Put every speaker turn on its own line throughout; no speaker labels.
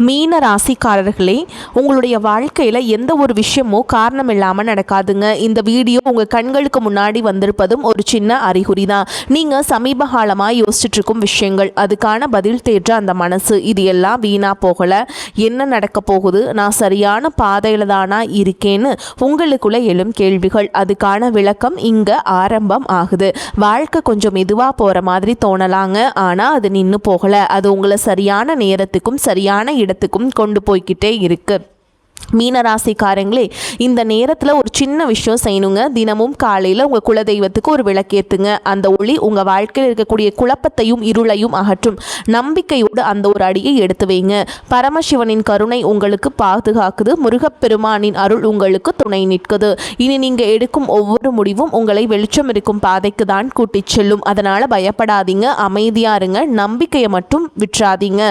மீன ராசிக்காரர்களே, உங்களுடைய வாழ்க்கையில் எந்த ஒரு விஷயமும் காரணம் இல்லாமல் நடக்காதுங்க. இந்த வீடியோ உங்கள் கண்களுக்கு முன்னாடி வந்திருப்பதும் ஒரு சின்ன அறிகுறி தான். நீங்கள் சமீப காலமாக யோசிச்சுட்டு இருக்கும் விஷயங்கள், அதுக்கான பதில் தேற்ற அந்த மனசு, இது எல்லாம் வீணாக போகலை. என்ன நடக்க போகுது, நான் சரியான பாதையில் தானா இருக்கேன்னு உங்களுக்குள்ளே எழும் கேள்விகள், அதுக்கான விளக்கம் இங்கே ஆரம்பம் ஆகுது. வாழ்க்கை கொஞ்சம் மெதுவாக போகிற மாதிரி தோணலாங்க, ஆனால் அது நின்று போகலை. அது உங்களை சரியான நேரத்துக்கும் சரியான இடத்துக்கும் கொண்டு போய்கிட்டே இருக்கு. மீனராசிக்காரங்களே, இந்த நேரத்தில் ஒரு சின்ன விஷயம் செய்யணுங்க. தினமும் காலையில் உங்கள் குலதெய்வத்துக்கு ஒரு விளக்கேற்றுங்க. அந்த ஒளி உங்கள் வாழ்க்கையில் இருக்கக்கூடிய குழப்பத்தையும் இருளையும் அகற்றும். நம்பிக்கையோடு அந்த ஒரு அடியை எடுத்து வைங்க. பரமசிவனின் கருணை உங்களுக்கு பாதுகாக்குது. முருகப்பெருமானின் அருள் உங்களுக்கு துணை நிற்குது. இனி நீங்கள் எடுக்கும் ஒவ்வொரு முடிவும் உங்களை வெளிச்சம் இருக்கும் பாதைக்கு தான் கூட்டிச் செல்லும். அதனால் பயப்படாதீங்க, அமைதியாக இருங்க, நம்பிக்கையை மட்டும் விட்டுறாதீங்க.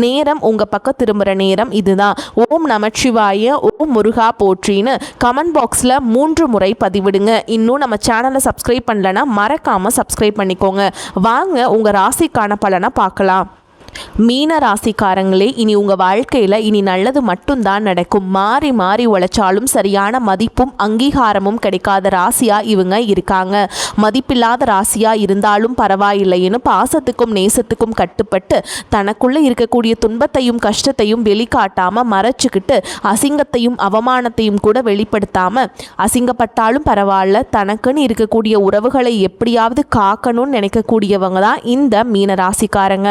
நேரம் உங்கள் பக்கம் திரும்புகிற நேரம் இதுதான். ஓம் நமச்சிவாய, ஓம் முருகா போற்றின்னு கமெண்ட் பாக்ஸில் 3 முறை பதிவிடுங்க. இன்னும் நம்ம சேனலை சப்ஸ்கிரைப் பண்ணலன்னா மறக்காமல் சப்ஸ்கிரைப் பண்ணிக்கோங்க. வாங்க உங்கள் ராசிக்கான பலனை பார்க்கலாம். மீன ராசிக்காரங்களே, இனி உங்கள் வாழ்க்கையில் இனி நல்லது மட்டும்தான் நடக்கும். மாறி மாறி உழைச்சாலும் சரியான மதிப்பும் அங்கீகாரமும் கிடைக்காத ராசியாக இவங்க இருக்காங்க. மதிப்பில்லாத ராசியாக இருந்தாலும் பரவாயில்லைன்னு பாசத்துக்கும் நேசத்துக்கும் கட்டுப்பட்டு தனக்குள்ளே இருக்கக்கூடிய துன்பத்தையும் கஷ்டத்தையும் வெளிக்காட்டாமல் மறைச்சிக்கிட்டு அசிங்கத்தையும் அவமானத்தையும் கூட வெளிப்படுத்தாமல், அசிங்கப்பட்டாலும் பரவாயில்ல, தனக்குன்னு இருக்கக்கூடிய உறவுகளை எப்படியாவது காக்கணும்னு நினைக்கக்கூடியவங்க தான் இந்த மீன ராசிக்காரங்க.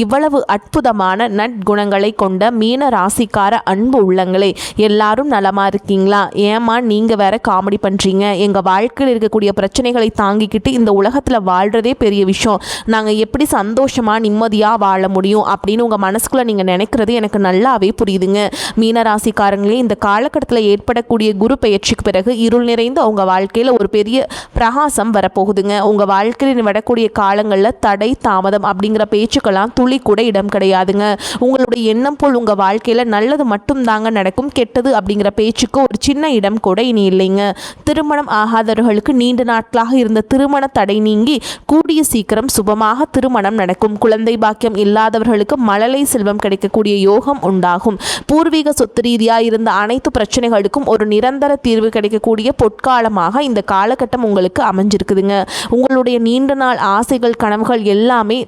இவ்வளவு அற்புதமான நற்குணங்களை கொண்ட மீன ராசிக்கார அன்பு உள்ளங்களே, எல்லாரும் நலமா இருக்கீங்களா? ஏமா நீங்க வேற காமெடி பண்றீங்க? எங்க வாழ்க்கையில் இருக்கக்கூடிய பிரச்சனைகளை தாங்கிக்கிட்டு இந்த உலகத்துல வாழ்றதே பெரிய விஷயம். நாங்க எப்படி சந்தோஷமா நிம்மதியா வாழ முடியும் அப்படின்னு உங்க மனசுக்குள்ள நீங்க நினைக்கிறது எனக்கு நல்லாவே புரியுதுங்க. மீன ராசிக்காரங்களே, இந்த காலகட்டத்தில் ஏற்படக்கூடிய குரு பெயர்ச்சிக்கு பிறகு இருள் நிறைந்த உங்க வாழ்க்கையில ஒரு பெரிய பிரகாசம் வரப்போகுதுங்க. உங்க வாழ்க்கையில் வரக்கூடிய காலங்களில் தடை தாமதம் அப்படிங்கிற பேச்சுக்கெல்லாம் துளி கூட இடம் கிடையாதுங்க. உங்களுடைய எண்ணம் போல் உங்க வாழ்க்கையில நல்லது மட்டும் தாங்க நடக்கும். கெட்டது அப்படிங்கிற பேச்சுக்கு ஒரு சின்ன இடம் கூட இனி இல்லைங்க. திருமணம் ஆகாதவர்களுக்கு நீண்ட நாட்களாக இருந்த திருமண தடை நீங்கி கூடிய சீக்கிரம் சுபமாக திருமணம் நடக்கும். குழந்தை பாக்கியம் இல்லாதவர்களுக்கு மழலை செல்வம் கிடைக்கக்கூடிய யோகம் உண்டாகும். பூர்வீக சொத்து ரீதியாக இருந்த அனைத்து பிரச்சனைகளுக்கும் ஒரு நிரந்தர தீர்வு கிடைக்கக்கூடிய பொற்காலமாக இந்த காலகட்டம் உங்களுக்கு அமைஞ்சிருக்குதுங்க. உங்களுடைய நீண்ட நாள் ஆசைகள் கனவுகள் எல்லாமே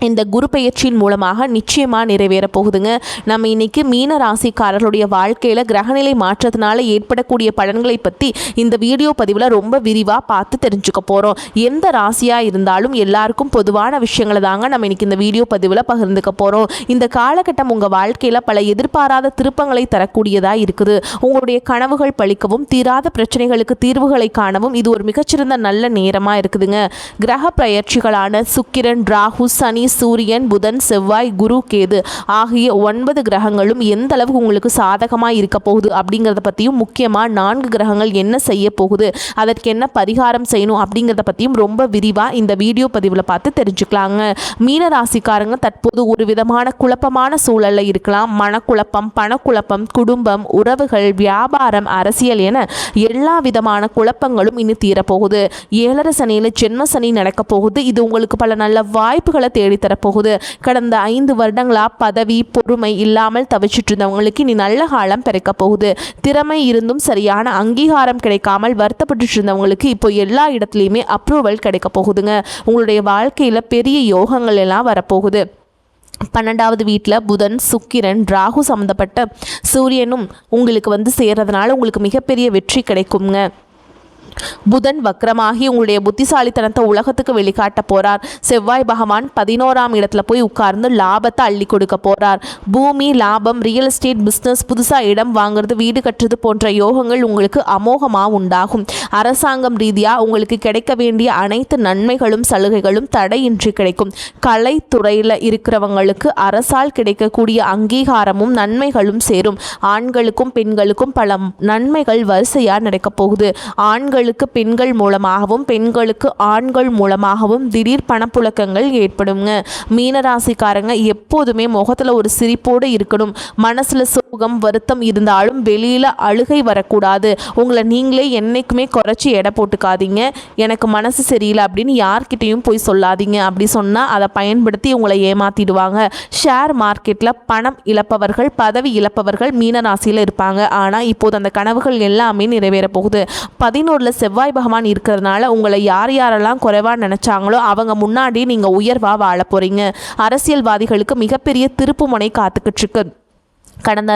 இந்த குரு பெயர்ச்சியின் மூலமாக நிச்சயமாக நிறைவேற போகுதுங்க. நம்ம இன்னைக்கு மீன ராசிக்காரர்களுடைய வாழ்க்கையில் கிரகநிலை மாற்றத்தினால ஏற்படக்கூடிய பலன்களை பற்றி இந்த வீடியோ பதிவில் ரொம்ப விரிவாக பார்த்து தெரிஞ்சுக்க போகிறோம். எந்த ராசியாக இருந்தாலும் எல்லாருக்கும் பொதுவான விஷயங்களை தாங்க நம்ம இன்னைக்கு இந்த வீடியோ பதிவில் பகிர்ந்துக்க போகிறோம். இந்த காலகட்டம் உங்கள் வாழ்க்கையில் பல எதிர்பாராத திருப்பங்களை தரக்கூடியதாக இருக்குது. உங்களுடைய கனவுகள் பழிக்கவும் தீராத பிரச்சனைகளுக்கு தீர்வுகளை காணவும் இது ஒரு மிகச்சிறந்த நல்ல நேரமாக இருக்குதுங்க. கிரக பெயர்ச்சிகளான சுக்கிரன், ராகு, சனி, சூரியன், புதன், செவ்வாய், குரு, கேது ஆகிய 9 கிரகங்களும் எந்த அளவுக்கு உங்களுக்கு சாதகமாக இருக்க போகுது அப்படிங்கிறத பற்றியும், முக்கியமாக 4 கிரகங்கள் என்ன செய்ய போகுது, அதற்கு என்ன பரிகாரம் செய்யணும் அப்படிங்கிறத பற்றியும் ரொம்ப விரிவாக இந்த வீடியோ பதிவில் பார்த்து தெரிஞ்சுக்கலாங்க. மீன ராசிக்காரங்க தற்போது ஒரு விதமான குழப்பமான சூழலில் இருக்கலாம். மனக்குழப்பம், பணக்குழப்பம், குடும்பம், உறவுகள், வியாபாரம், அரசியல் என எல்லா விதமான குழப்பங்களும் இனி தீரப்போகுது. 7 சனியில் ஜென்ம சனி நடக்க போகுது. இது உங்களுக்கு பல நல்ல வாய்ப்புகளை தேடி தரப்போகுது. கடந்த 5 வருடங்களா பதவி பொறுமை இல்லாமல் தவிச்சிட்டு இருந்தவங்களுக்கு இனி நல்ல காலம் பிறக்க போகுது. திறமை இருந்தும் சரியான அங்கீகாரம் கிடைக்காமல் வருத்தப்பட்டு இருந்தவங்களுக்கு இப்போ எல்லா இடத்துலையுமே அப்ரூவல் கிடைக்க போகுதுங்க. உங்களுடைய வாழ்க்கையில பெரிய யோகங்கள் எல்லாம் வரப்போகுது. 12வது வீட்டில் புதன், சுக்கிரன், ராகு சம்மந்தப்பட்ட சூரியனும் உங்களுக்கு சேர்றதுனால உங்களுக்கு மிகப்பெரிய வெற்றி கிடைக்குங்க. புதன் வக்ரமாகி உங்களுடைய புத்திசாலித்தனத்தை உலகத்துக்கு வெளிக்காட்ட போறார். செவ்வாய் பகவான் 11ஆம் இடத்துல போய் உட்கார்ந்து லாபத்தை அள்ளி கொடுக்க போறார். பூமி, லாபம், ரியல் எஸ்டேட் பிஸ்னஸ், புதுசாக இடம் வாங்குறது, வீடு கட்டுறது போன்ற யோகங்கள் உங்களுக்கு அமோகமாக உண்டாகும். அரசாங்கம் ரீதியாக உங்களுக்கு கிடைக்க வேண்டிய அனைத்து நன்மைகளும் சலுகைகளும் தடையின்றி கிடைக்கும். கலைத்துறையில் இருக்கிறவங்களுக்கு அரசால் கிடைக்கக்கூடிய அங்கீகாரமும் நன்மைகளும் சேரும். ஆண்களுக்கும் பெண்களுக்கும் பல நன்மைகள் வரிசையாக நடக்க போகுது. ஆண்கள் ஆண்களுக்கு பெண்கள் மூலமாகவும் பெண்களுக்கு ஆண்கள் மூலமாகவும் திடீர் பணப்புழக்கங்கள் ஏற்படுங்க. மீனராசிக்காரங்க எப்போதுமே முகத்தில் ஒரு சிரிப்போடு இருக்கணும். மனசில் சோகம் வருத்தம் இருந்தாலும் வெளியில் அழுகை வரக்கூடாது. உங்களை நீங்களே என்றைக்குமே குறைச்சி எடை போட்டுக்காதீங்க. எனக்கு மனசு சரியில்லை அப்படின்னு யார்கிட்டையும் போய் சொல்லாதீங்க. அப்படி சொன்னால் அதை பயன்படுத்தி உங்களை ஏமாற்றிடுவாங்க. ஷேர் மார்க்கெட்டில் பணம் இழப்பவர்கள் பதவி இழப்பவர்கள் மீனராசியில் இருப்பாங்க. ஆனால் இப்போது அந்த கனவுகள் எல்லாமே நிறைவேற போகுது. 11 செவ்வாய் பகவான் இருக்கிறதுனால உங்களை யார் யாரெல்லாம் குறைவாக நினைச்சாங்களோ அவங்க முன்னாடி நீங்கள் உயர்வாக வாழ போகிறீங்க. அரசியல்வாதிகளுக்கு மிகப்பெரிய திருப்புமுனை காத்துக்கிட்டு இருக்கு. கடந்த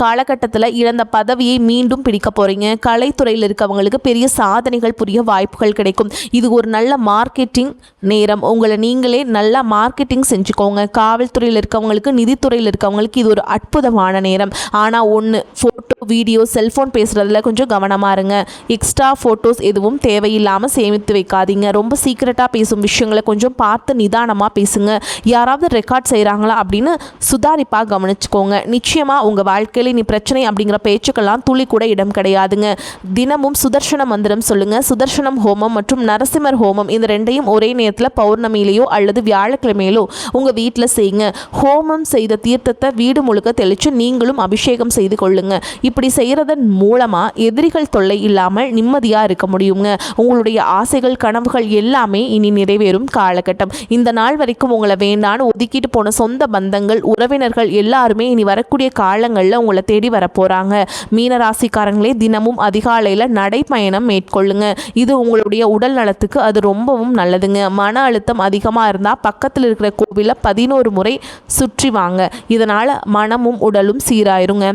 காலகட்டத்தில் இழந்த பதவியை மீண்டும் பிடிக்க போகிறீங்க. கலைத்துறையில் இருக்கவங்களுக்கு பெரிய சாதனைகள் புரிய வாய்ப்புகள் கிடைக்கும். இது ஒரு நல்ல மார்க்கெட்டிங் நேரம். உங்களை நீங்களே நல்லா மார்க்கெட்டிங் செஞ்சுக்கோங்க. காவல்துறையில் இருக்கவங்களுக்கு நிதித்துறையில் இருக்கவங்களுக்கு இது ஒரு அற்புதமான நேரம். ஆனால் ஒன்று, ஃபோட்டோ வீடியோ செல்ஃபோன் பேசுகிறதுல கொஞ்சம் கவனமாக இருங்க. எக்ஸ்ட்ரா ஃபோட்டோஸ் எதுவும் தேவையில்லாமல் சேமித்து வைக்காதீங்க. ரொம்ப சீக்கிரட்டாக பேசும் விஷயங்களை கொஞ்சம் பார்த்து நிதானமாக பேசுங்க. யாராவது ரெக்கார்ட் செய்கிறாங்களா அப்படின்னு சுதாரிப்பாக கவனிச்சுக்கோங்க. நிச்சயமாக உங்கள் வாழ்க்கையில் நீ பிரச்சனை அப்படிங்கிற பேச்சுக்கெல்லாம் துளி கூட இடம் கிடையாதுங்க. தினமும் சுதர்சன மந்திரம் சொல்லுங்க. சுதர்சனம் ஹோமம் மற்றும் நரசிம்மர் ஹோமம் இந்த ரெண்டையும் ஒரே நேரத்தில் பௌர்ணமியிலேயோ அல்லது வியாழக்கிழமையிலோ உங்க வீட்டில் செய்யுங்க. ஹோமம் செய்த தீர்த்தத்தை வீடு முழுக்க தெளித்து நீங்களும் அபிஷேகம் செய்து கொள்ளுங்க. இப்படி செய்யறதன் மூலமா எதிரிகள் தொல்லை இல்லாமல் நிம்மதியா இருக்க முடியுங்க. உங்களுடைய ஆசைகள் கனவுகள் எல்லாமே இனி நிறைவேறும் காலகட்டம். இந்த நாள் வரைக்கும் உங்களை வேண்டான்னு ஒதுக்கிட்டு போன சொந்த பந்தங்கள் உறவினர்கள் எல்லாருமே இனி வரக்கூடிய காலங்களில் உங்களை தேடி வரப்போறாங்க. மீனராசிக்காரங்களே தினமும் அதிகாலையில் நடைப்பயணம் மேற்கொள்ளுங்க. இது உங்களுடைய உடல் நலத்துக்கு அது ரொம்பவும் நல்லதுங்க. மன அழுத்தம் அதிகமாக இருந்தால் பக்கத்தில் இருக்கிற கோவிலில் 11 முறை சுற்றி வாங்க. இதனால் மனமும் உடலும் சீராயிருங்க.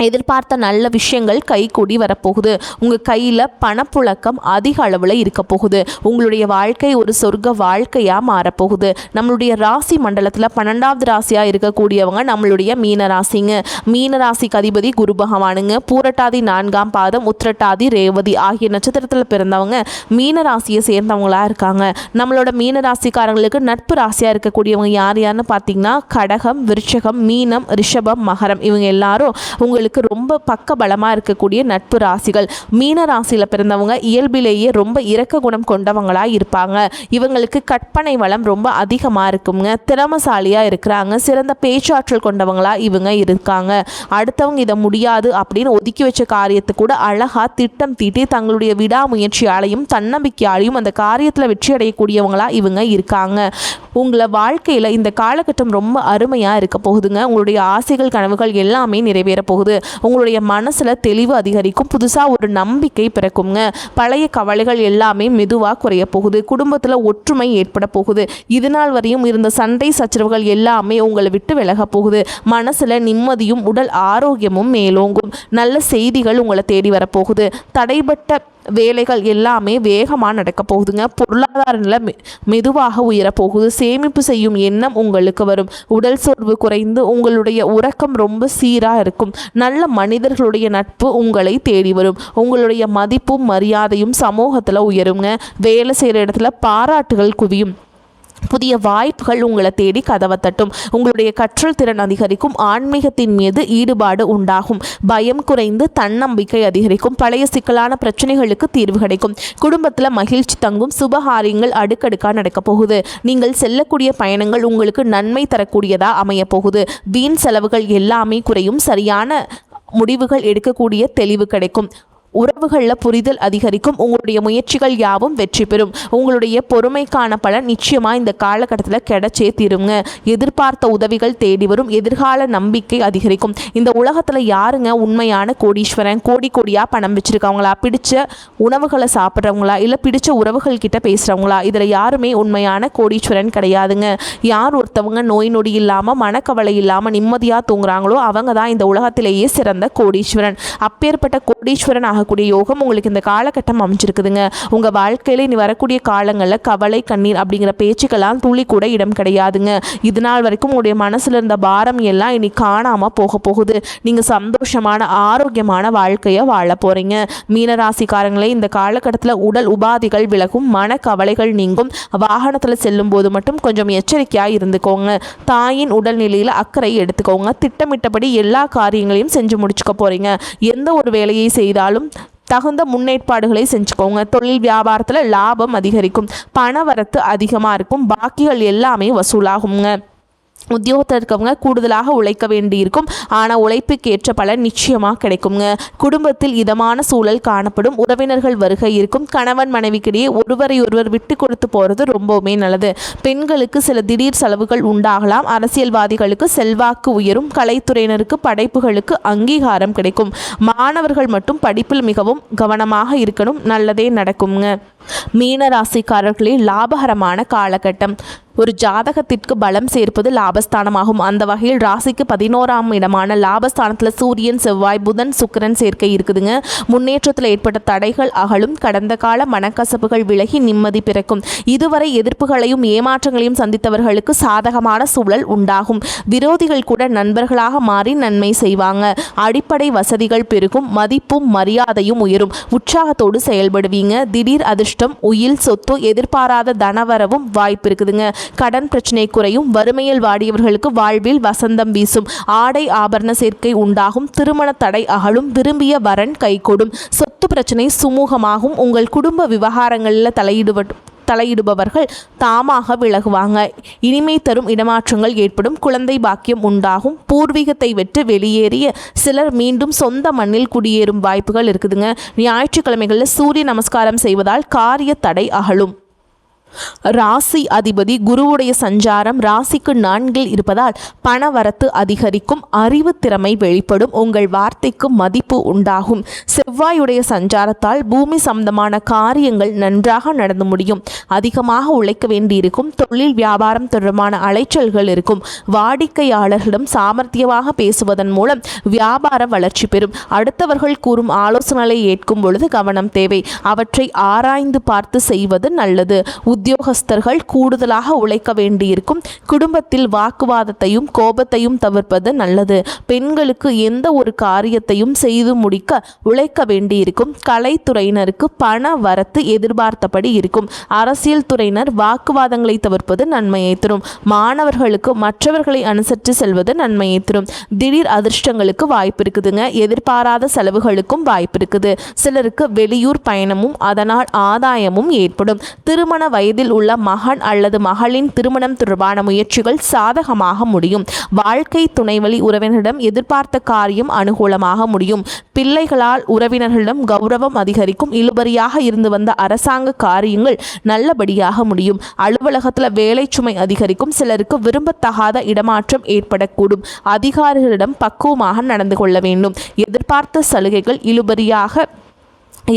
எதிர்பார்த்த நல்ல விஷயங்கள் கைகூடி வரப்போகுது. உங்கள் கையில் பணப்புழக்கம் அதிக அளவில் இருக்க போகுது. உங்களுடைய வாழ்க்கை ஒரு சொர்க்க வாழ்க்கையாக மாறப்போகுது. நம்மளுடைய ராசி மண்டலத்தில் 12வது ராசியாக இருக்கக்கூடியவங்க நம்மளுடைய மீனராசிங்க. மீனராசிக்கு அதிபதி குரு பகவானுங்க. பூரட்டாதி 4ஆம் பாதம் உத்திரட்டாதி ரேவதி ஆகிய நட்சத்திரத்தில் பிறந்தவங்க மீனராசியை சேர்ந்தவங்களாக இருக்காங்க. நம்மளோட மீனராசிக்காரங்களுக்கு நட்பு ராசியாக இருக்கக்கூடியவங்க யார் யாருன்னு பார்த்தீங்கன்னா கடகம், விருச்சகம், மீனம், ரிஷபம், மகரம் இவங்க எல்லாரும் உங்களுக்கு ரொம்ப பக்க பலமாக இருக்கக்கூடிய நட்பு ராசிகள். மீன ராசியில் பிறந்தவங்க இயல்பிலேயே ரொம்ப இரக்க குணம் கொண்டவங்களாக இருப்பாங்க. இவங்களுக்கு கற்பனை வளம் ரொம்ப அதிகமாக இருக்குங்க. திறமசாலியாக இருக்கிறாங்க. சிறந்த பேச்சாற்றல் கொண்டவங்களாக இவங்க இருக்காங்க. அடுத்தவங்க இதை முடியாது அப்படின்னு ஒதுக்கி வச்ச காரியத்தை கூட அழகாக திட்டம் தீட்டி தங்களுடைய விடாமுயற்சியாலையும் தன்னம்பிக்கையாலையும் அந்த காரியத்தில் வெற்றி அடையக்கூடியவங்களாக இவங்க இருக்காங்க. உங்களை வாழ்க்கையில் இந்த காலகட்டம் ரொம்ப அருமையாக இருக்க போகுதுங்க. உங்களுடைய ஆசைகள் கனவுகள் எல்லாமே நிறைவேற போகுது. உங்களுடைய மனசில் தெளிவு அதிகரிக்கும். புதுசாக ஒரு நம்பிக்கை பிறக்குங்க. பழைய கவலைகள் எல்லாமே மெதுவாக குறைய போகுது. குடும்பத்தில் ஒற்றுமை ஏற்பட போகுது. இதுநாள் வரையும் இருந்த சண்டை சச்சரவுகள் எல்லாமே உங்களை விட்டு விலக போகுது. மனசில் நிம்மதியும் உடல் ஆரோக்கியமும் மேலோங்கும். நல்ல செய்திகள் உங்களை தேடி வரப்போகுது. தடைபட்ட வேலைகள் எல்லாமே வேகமாக நடக்க போகுதுங்க. பொருளாதார நிலை மெதுவாக உயரப்போகுது. சேமிப்பு செய்யும் எண்ணம் உங்களுக்கு வரும். உடல் சோர்வு குறைந்து உங்களுடைய உறக்கம் ரொம்ப சீராக இருக்கும். நல்ல மனிதர்களுடைய நட்பு உங்களை தேடி வரும். உங்களுடைய மதிப்பும் மரியாதையும் சமூகத்தில் உயருங்க. வேலை செய்கிற இடத்துல பாராட்டுகள் குவியும். புதிய வாய்ப்புகள் உங்களை தேடி கதவை தட்டும். உங்களுடைய கற்றல் திறன் அதிகரிக்கும். ஆன்மீகத்தின் மீது ஈடுபாடு உண்டாகும். பயம் குறைந்து தன்னம்பிக்கை அதிகரிக்கும். பழைய சிக்கலான பிரச்சனைகளுக்கு தீர்வு கிடைக்கும். குடும்பத்தில் மகிழ்ச்சி தங்கும். சுபகாரியங்கள் அடுக்கடுக்காக நடக்க போகுது. நீங்கள் செல்லக்கூடிய பயணங்கள் உங்களுக்கு நன்மை தரக்கூடியதாக அமைய போகுது. வீண் செலவுகள் எல்லாமே குறையும். சரியான முடிவுகள் எடுக்கக்கூடிய தெளிவு கிடைக்கும். உறவுகளில் புரிதல் அதிகரிக்கும். உங்களுடைய முயற்சிகள் யாவும் வெற்றி பெறும். உங்களுடைய பொறுமைக்கான பலன் நிச்சயமாக இந்த காலகட்டத்தில் கிடைச்சே தீருங்க. எதிர்பார்த்த உதவிகள் தேடி வரும். எதிர்கால நம்பிக்கை அதிகரிக்கும். இந்த உலகத்தில் யாருங்க உண்மையான கோடீஸ்வரன்? கோடி கோடியாக பணம் வச்சுருக்கவங்களா, பிடிச்ச உணவுகளை சாப்பிட்றவங்களா, இல்லை பிடிச்ச உறவுகள் கிட்ட பேசுகிறவங்களா? இதில் யாருமே உண்மையான கோடீஸ்வரன் கிடையாதுங்க. யார் ஒருத்தவங்க நோய் நொடி இல்லாமல் மனக்கவலை இல்லாமல் நிம்மதியாக தூங்குறாங்களோ அவங்க தான் இந்த உலகத்திலேயே சிறந்த கோடீஸ்வரன். அப்பேற்பட்ட கோடீஸ்வரன் கூடிய யோகம் உங்களுக்கு இந்த காலகட்டம் அமைஞ்சிருக்குதுங்க. உங்கள் வாழ்க்கையில் இனி வரக்கூடிய காலங்களில் கவலை கண்ணீர் அப்படிங்கிற பேச்சுக்கெல்லாம் துளி கூட இடம் கிடையாதுங்க. இது நாள் வரைக்கும் உங்களுடைய மனசில் இருந்த பாரம் எல்லாம் இனி காணாமல் போக போகுது. நீங்கள் சந்தோஷமான ஆரோக்கியமான வாழ்க்கையை வாழ போகிறீங்க. மீனராசிக்காரங்களே இந்த காலகட்டத்தில் உடல் உபாதைகள் விலகும். மன கவலைகள் நீங்கும். வாகனத்தில் செல்லும் போது மட்டும் கொஞ்சம் எச்சரிக்கையாக இருந்துக்கோங்க. தாயின் உடல்நிலையில் அக்கறை எடுத்துக்கோங்க. திட்டமிட்டபடி எல்லா காரியங்களையும் செஞ்சு முடிச்சுக்க போகிறீங்க. எந்த ஒரு வேலையை செய்தாலும் தகுந்த முன்னேற்பாடுகளை செஞ்சுக்கோங்க. தொழில் வியாபாரத்தில் லாபம் அதிகரிக்கும், பணவரத்து அதிகமாக இருக்கும், பாக்கிகள் எல்லாமே வசூலாகுங்க. உத்தியோகத்தில் இருக்கவங்க கூடுதலாக உழைக்க வேண்டியிருக்கும், ஆனால் உழைப்புக்கு ஏற்ற பலன் நிச்சயமாக கிடைக்குங்க. குடும்பத்தில் இதமான சூழல் காணப்படும், உறவினர்கள் வருகை இருக்கும். கணவன் மனைவிக்கிடையே ஒருவரை ஒருவர் விட்டு கொடுத்து போகிறது ரொம்பவுமே நல்லது. பெண்களுக்கு சில திடீர் செலவுகள் உண்டாகலாம். அரசியல்வாதிகளுக்கு செல்வாக்கு உயரும், கலைத்துறையினருக்கு படைப்புகளுக்கு அங்கீகாரம் கிடைக்கும். மாணவர்கள் மட்டும் படிப்பில் மிகவும் கவனமாக இருக்கணும், நல்லதே நடக்குங்க. மீன ராசிக்காரர்களே, லாபகரமான காலகட்டம். ஒரு ஜாதகத்திற்கு பலம் சேர்ப்பது லாபஸ்தானமாகும். அந்த வகையில் ராசிக்கு 11ஆம் இடமான லாபஸ்தானத்தில் சூரியன், செவ்வாய், புதன், சுக்கிரன் சேர்க்கை இருக்குதுங்க. முன்னேற்றத்தில் ஏற்பட்ட தடைகள் அகலும், கடந்த கால மனக்கசப்புகள் விலகி நிம்மதி பிறக்கும். இதுவரை எதிர்ப்புகளையும் ஏமாற்றங்களையும் சந்தித்தவர்களுக்கு சாதகமான சூழல் உண்டாகும். விரோதிகள் கூட நண்பர்களாக மாறி நன்மை செய்வாங்க. அடிப்படை வசதிகள் பெருகும், மதிப்பும் மரியாதையும் உயரும். உற்சாகத்தோடு செயல்படுவீங்க. திடீர் அதிர்ஷ்டம், உயில், சொத்து, எதிர்பாராத தனவரவும் வாய்ப்பு இருக்குதுங்க. கடன் பிரச்சனை குறையும். வறுமையில் வாடியவர்களுக்கு வாழ்வில் வசந்தம் வீசும். ஆடை ஆபரண சேர்க்கை உண்டாகும். திருமண தடை அகலும். விரும்பிய வரன் கைகூடும். சொத்து பிரச்சனை சுமூகமாகும். உங்கள் குடும்ப விவகாரங்களில் தலையிடுபவர்கள் தாமாக விலகுவாங்க. இனிமை தரும் இடமாற்றங்கள் ஏற்படும். குழந்தை பாக்கியம் உண்டாகும். பூர்வீகத்தை விட்டு வெளியேறிய சிலர் மீண்டும் சொந்த மண்ணில் குடியேறும் வாய்ப்புகள் இருக்குதுங்க. ஞாயிற்றுக்கிழமைகளில் சூரிய நமஸ்காரம் செய்வதால் காரிய தடை அகலும். ராசி அதிபதி குருவுடைய சஞ்சாரம் ராசிக்கு 4இல் இருப்பதால் பணவரத்து அதிகரிக்கும், அறிவு திறமை வெளிப்படும், உங்கள் வார்த்தைக்கு மதிப்பு உண்டாகும். செவ்வாயுடைய சஞ்சாரத்தால் பூமி சம்பந்தமான காரியங்கள் நன்றாக நடந்து முடியும். அதிகமாக உழைக்க வேண்டியிருக்கும். தொழில் வியாபாரம் தொடர்பான அலைச்சல்கள் இருக்கும். வாடிக்கையாளர்களிடம் சாமர்த்தியமாக பேசுவதன் மூலம் வியாபார வளர்ச்சி பெறும். அடுத்தவர்கள் கூறும் ஆலோசனைகளை ஏற்கும் பொழுது கவனம் தேவை. அவற்றை ஆராய்ந்து பார்த்து செய்வது நல்லது. உத்தியோகஸ்தர்கள் கூடுதலாக உழைக்க வேண்டியிருக்கும். குடும்பத்தில் வாக்குவாதத்தையும் கோபத்தையும் தவிர்ப்பது நல்லது. பெண்களுக்கு எந்த ஒரு காரியத்தையும் செய்து முடிக்க உழைக்க வேண்டியிருக்கும். கலைத்துறையினருக்கு பண வரத்து எதிர்பார்த்தபடி இருக்கும். அரசியல் துறையினர் வாக்குவாதங்களை தவிர்ப்பது நன்மையை தரும். மாணவர்களுக்கு மற்றவர்களை அனுசரித்து செல்வது நன்மையை தரும். திடீர் அதிர்ஷ்டங்களுக்கு வாய்ப்பு இருக்குதுங்க. எதிர்பாராத செலவுகளுக்கும் வாய்ப்பு இருக்குது. சிலருக்கு வெளியூர் பயணமும் அதனால் ஆதாயமும் ஏற்படும். திருமண வயதில் உள்ள மகன் அல்லது மகளின் திருமணம் தொடர்பான முயற்சிகள் சாதகமாக முடியும். வாழ்க்கை துணைவழி உறவினரிடம் எதிர்பார்த்த காரியம் அனுகூலமாக முடியும். பிள்ளைகளால் உறவினர்களிடம் கௌரவம் அதிகரிக்கும். இழுபறியாக இருந்து வந்த அரசாங்க காரியங்கள் நல்லபடியாக முடியும். அலுவலகத்தில் வேலை சுமை அதிகரிக்கும். சிலருக்கு விரும்பத்தகாத இடமாற்றம் ஏற்படக்கூடும். அதிகாரிகளிடம் பக்குவமாக நடந்து கொள்ள வேண்டும். எதிர்பார்த்த சலுகைகள் இழுபறியாக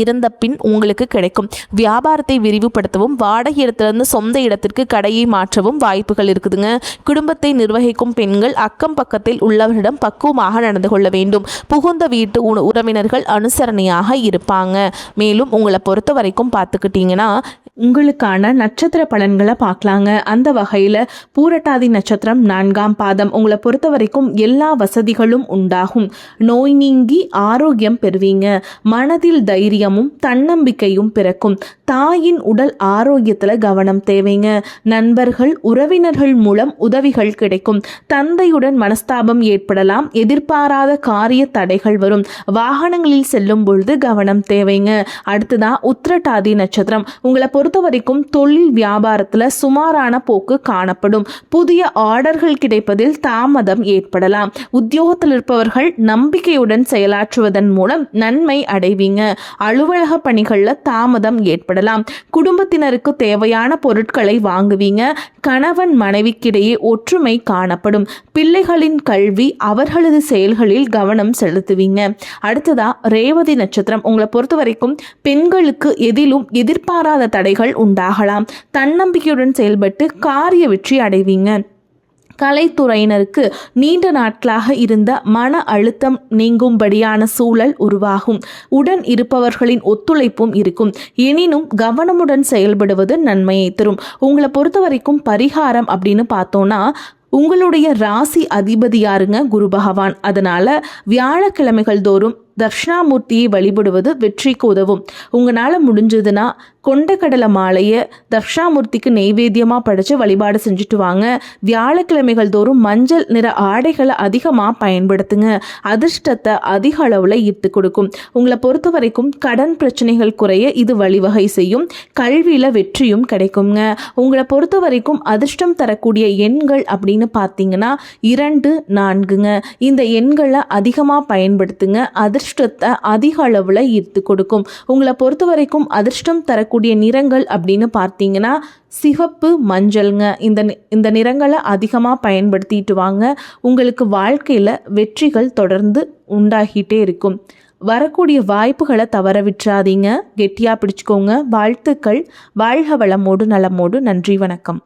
இருந்த பின் உங்களுக்கு கிடைக்கும். வியாபாரத்தை விரிவுபடுத்தவும் வாடகை இடத்திலிருந்து சொந்த இடத்திற்கு கடையை மாற்றவும் வாய்ப்புகள் இருக்குதுங்க. குடும்பத்தை நிர்வகிக்கும் பெண்கள் அக்கம் பக்கத்தில் உள்ளவர்களிடம் பக்குவமாக நடந்து கொள்ள வேண்டும். புகுந்த வீட்டு உறவினர்கள் அனுசரணையாக இருப்பாங்க. மேலும் உங்களை பொறுத்த வரைக்கும் பார்த்துக்கிட்டிங்கன்னா உங்களுக்கான நட்சத்திர பலன்களை பார்க்கலாங்க. அந்த வகையில் பூரட்டாதி நட்சத்திரம் 4ஆம் பாதம். உங்களை பொறுத்த வரைக்கும் எல்லா வசதிகளும் உண்டாகும். நோய் நீங்கி ஆரோக்கியம் பெறுவீங்க. மனதில் தைரியமும் தன்னம்பிக்கையும் பிறக்கும். தாயின் உடல் ஆரோக்கியத்தில் கவனம் தேவைங்க. நண்பர்கள் உறவினர்கள் மூலம் உதவிகள் கிடைக்கும். தந்தையுடன் மனஸ்தாபம் ஏற்படலாம். எதிர்பாராத காரிய தடைகள் வரும். வாகனங்களில் செல்லும் பொழுது கவனம் தேவைங்க. அடுத்ததான் உத்திரட்டாதி நட்சத்திரம். உங்களை பொறுத்த வரைக்கும் தொழில் வியாபாரத்தில் சுமாரான போக்கு காணப்படும். புதிய ஆர்டர்கள் கிடைப்பதில் தாமதம் ஏற்படலாம். உத்தியோகத்தில் இருப்பவர்கள் நம்பிக்கையுடன் செயலாற்றுவதன் மூலம் நன்மை அடைவீங்க. அலுவலக பணிகளில் தாமதம் ஏற்படலாம். குடும்பத்தினருக்கு தேவையான பொருட்களை வாங்குவீங்க. கணவன் மனைவிக்கிடையே ஒற்றுமை காணப்படும். பிள்ளைகளின் கல்வி அவர்களது செயல்களில் கவனம் செலுத்துவீங்க. அடுத்ததா ரேவதி நட்சத்திரம். உங்களை பொறுத்த வரைக்கும் பெண்களுக்கு எதிலும் எதிர்பாராத தடைகள் உண்டாகலாம். தன்னம்பிக்கையுடன் செயல்பட்டு காரிய வெற்றி அடைவீங்க. கலைத்துறையினருக்கு நீண்ட நாட்களாக இருந்த மன அழுத்தம் நீங்கும்படியான சூழல் உருவாகும். உடன் இருப்பவர்களின் ஒத்துழைப்பும் இருக்கும். எனினும் கவனமுடன் செயல்படுவது நன்மையை தரும். உங்களை பொறுத்த வரைக்கும் பரிகாரம் அப்படின்னு பார்த்தோன்னா உங்களுடைய ராசி அதிபதி யாருங்க? குரு பகவான். அதனால வியாழக்கிழமைகள் தோறும் தட்சிணாமூர்த்தியை வழிபடுவது வெற்றிக்கு உதவும். உங்களால் முடிஞ்சதுன்னா
கொண்டக்கடலை மாலையை தட்சாமூர்த்திக்கு நெய்வேத்தியமாக படைச்சு வழிபாடு செஞ்சுட்டு வாங்க. வியாழக்கிழமைகள் தோறும் மஞ்சள் நிற ஆடைகளை அதிகமாக பயன்படுத்துங்க. அதிர்ஷ்டத்தை அதிக அளவில் ஈர்த்து கொடுக்கும். உங்களை பொறுத்த வரைக்கும் கடன் பிரச்சனைகள் குறைய இது வழிவகை செய்யும். கல்வியில் வெற்றியும் கிடைக்குங்க. உங்களை பொறுத்த வரைக்கும் அதிர்ஷ்டம் தரக்கூடிய எண்கள் அப்படின்னு பார்த்தீங்கன்னா 2, 4ங்க. இந்த எண்களை அதிகமாக பயன்படுத்துங்க. அதிர்ஷ்டத்தை அதிக அளவில் ஈர்த்து கொடுக்கும். உங்களை பொறுத்த வரைக்கும் அதிர்ஷ்டம் தரக்கூடிய நிறங்கள் அப்படின்னு பார்த்தீங்கன்னா சிவப்பு, மஞ்சள்ங்க. இந்த நிறங்களை அதிகமாக பயன்படுத்திட்டு வாங்க. உங்களுக்கு வாழ்க்கையில் வெற்றிகள் தொடர்ந்து உண்டாகிட்டே இருக்கும். வரக்கூடிய வாய்ப்புகளை தவற விட்டுறாதீங்க. கெட்டியாக பிடிச்சிக்கோங்க. வாழ்த்துக்கள். வாழ்க வளமோடு நலமோடு. நன்றி, வணக்கம்.